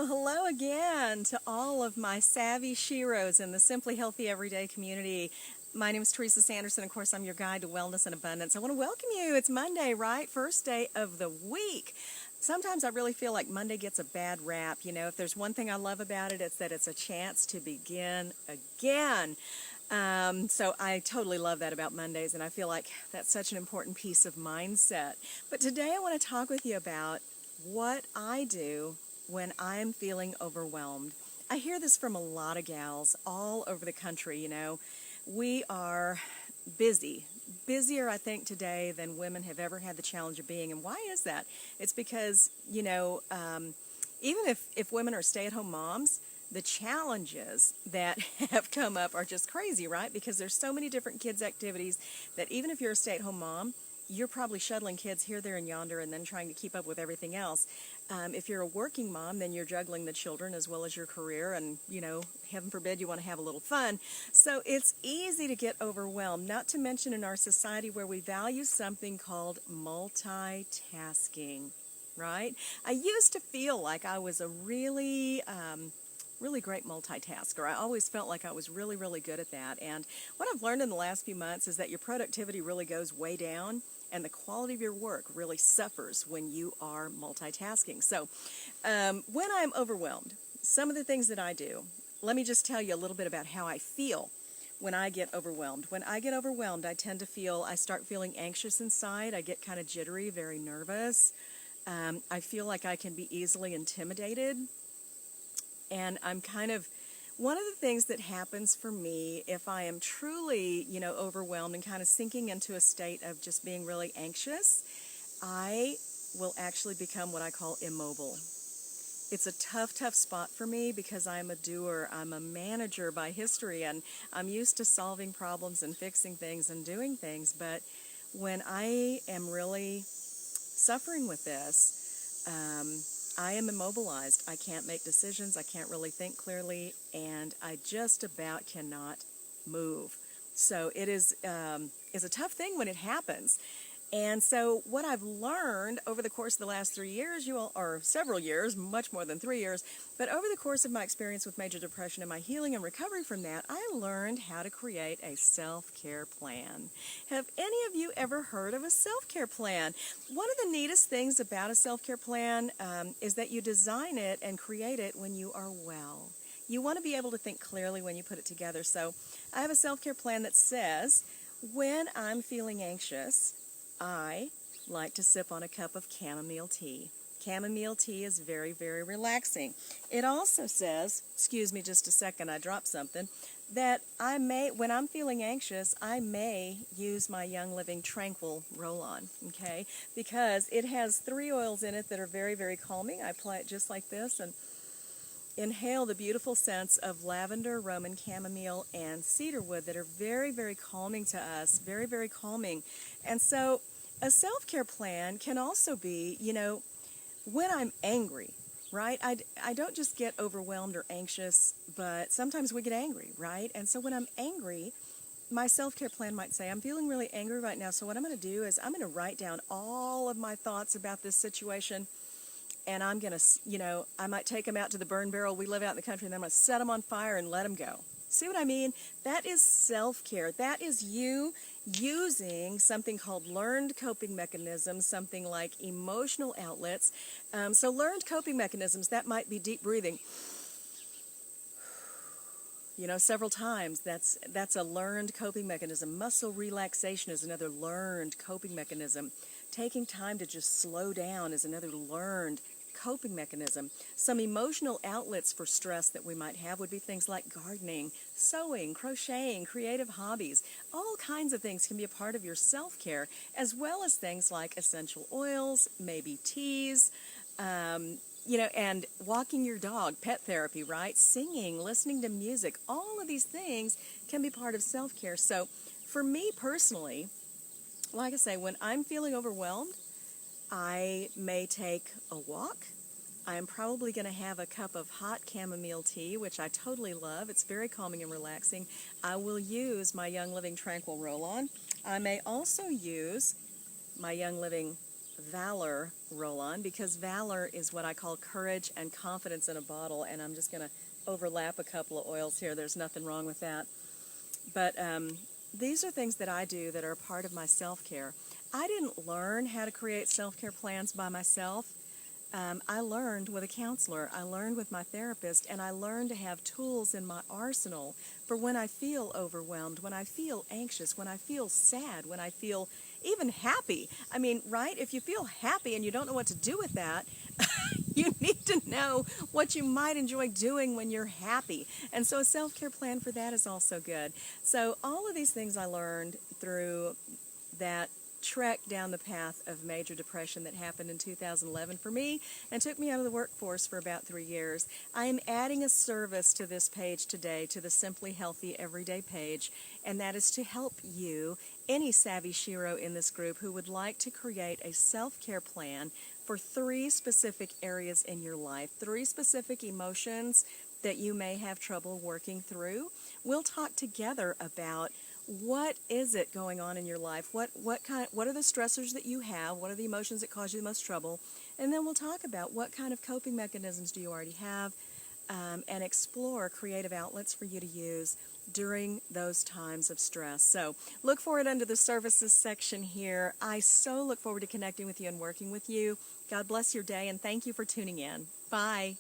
Well, hello again to all of my savvy sheroes in the Simply Healthy Everyday community. My name is Teresa Sanderson. Of course, I'm your guide to wellness and abundance. I want to welcome you. It's Monday, right? First day of the week. Sometimes I really feel like Monday gets a bad rap. You know, if there's one thing I love about it, it's that it's a chance to begin again. So I totally love that about Mondays, and I feel like that's such an important piece of mindset. But today I want to talk with you about what I do when I'm feeling overwhelmed. I hear this from a lot of gals all over the country. You know, we are busy, busier, I think, today than women have ever had the challenge of being. And why is that? It's because, even if women are stay-at-home moms, the challenges that have come up are just crazy, right? Because there's so many different kids' activities that even if you're a stay-at-home mom, you're probably shuttling kids here, there, and yonder, and then trying to keep up with everything else. If you're a working mom, then you're juggling the children as well as your career, and, heaven forbid you want to have a little fun. So it's easy to get overwhelmed, not to mention in our society where we value something called multitasking, right? I used to feel like I was a really great multitasker. I always felt like I was really, really good at that. And what I've learned in the last few months is that your productivity really goes way down, and the quality of your work really suffers when you are multitasking. So when I'm overwhelmed, some of the things that I do, let me just tell you a little bit about how I feel when I get overwhelmed. When I get overwhelmed, I start feeling anxious inside. I get kind of jittery, very nervous. I feel like I can be easily intimidated. And one of the things that happens for me if I am truly, overwhelmed and kind of sinking into a state of just being really anxious, I will actually become what I call immobile. It's a tough, tough spot for me because I'm a doer. I'm a manager by history, and I'm used to solving problems and fixing things and doing things. But when I am really suffering with this, I am immobilized. I can't make decisions. I can't really think clearly, and I just about cannot move. So it is a tough thing when it happens. And so what I've learned over the course of the last 3 years, or several years, much more than 3 years, but over the course of my experience with major depression and my healing and recovery from that, I learned how to create a self-care plan. Have any of you ever heard of a self-care plan? One of the neatest things about a self-care plan is that you design it and create it when you are well. You want to be able to think clearly when you put it together. So I have a self-care plan that says, when I'm feeling anxious, I like to sip on a cup of chamomile tea. Chamomile tea is very, very relaxing. It also says, excuse me just a second, I dropped something, that when I'm feeling anxious, I may use my Young Living Tranquil Roll-On, okay? Because it has 3 oils in it that are very, very calming. I apply it just like this and inhale the beautiful scents of lavender, Roman chamomile, and cedarwood that are very, very calming to us, very, very calming. And so a self-care plan can also be, when I'm angry, right? I don't just get overwhelmed or anxious, but sometimes we get angry, right? And so when I'm angry, my self-care plan might say, I'm feeling really angry right now, so what I'm going to do is I'm going to write down all of my thoughts about this situation, and I'm going to, I might take them out to the burn barrel. We live out in the country, and then I'm going to set them on fire and let them go. See what I mean? That is self-care. That is you using something called learned coping mechanisms, something like emotional outlets. So learned coping mechanisms, that might be deep breathing. Several times. That's a learned coping mechanism. Muscle relaxation is another learned coping mechanism. Taking time to just slow down is another learned coping mechanism. Some emotional outlets for stress that we might have would be things like gardening, sewing, crocheting, creative hobbies. All kinds of things can be a part of your self-care, as well as things like essential oils, maybe teas, and walking your dog, pet therapy, right? Singing, listening to music, all of these things can be part of self-care. So for me personally, like I say, when I'm feeling overwhelmed, I may take a walk. I'm probably going to have a cup of hot chamomile tea, which I totally love. It's very calming and relaxing. I will use my Young Living Tranquil Roll-On. I may also use my Young Living Valor roll-on, because Valor is what I call courage and confidence in a bottle, and I'm just going to overlap a couple of oils here. There's nothing wrong with that. But these are things that I do that are a part of my self-care. I didn't learn how to create self-care plans by myself. I learned with a counselor, I learned with my therapist, and I learned to have tools in my arsenal for when I feel overwhelmed, when I feel anxious, when I feel sad, when I feel even happy. I mean, right? If you feel happy and you don't know what to do with that, you need to know what you might enjoy doing when you're happy. And so a self-care plan for that is also good. So all of these things I learned through that trek down the path of major depression that happened in 2011 for me and took me out of the workforce for about 3 years. I am adding a service to this page today, to the Simply Healthy Everyday page, and that is to help you, any savvy shiro in this group who would like to create a self-care plan for 3 specific areas in your life, 3 specific emotions that you may have trouble working through. We'll talk together about what is it going on in your life? What are the stressors that you have? What are the emotions that cause you the most trouble? And then we'll talk about what kind of coping mechanisms do you already have, and explore creative outlets for you to use during those times of stress. So look for it under the services section here. I so look forward to connecting with you and working with you. God bless your day, and thank you for tuning in. Bye.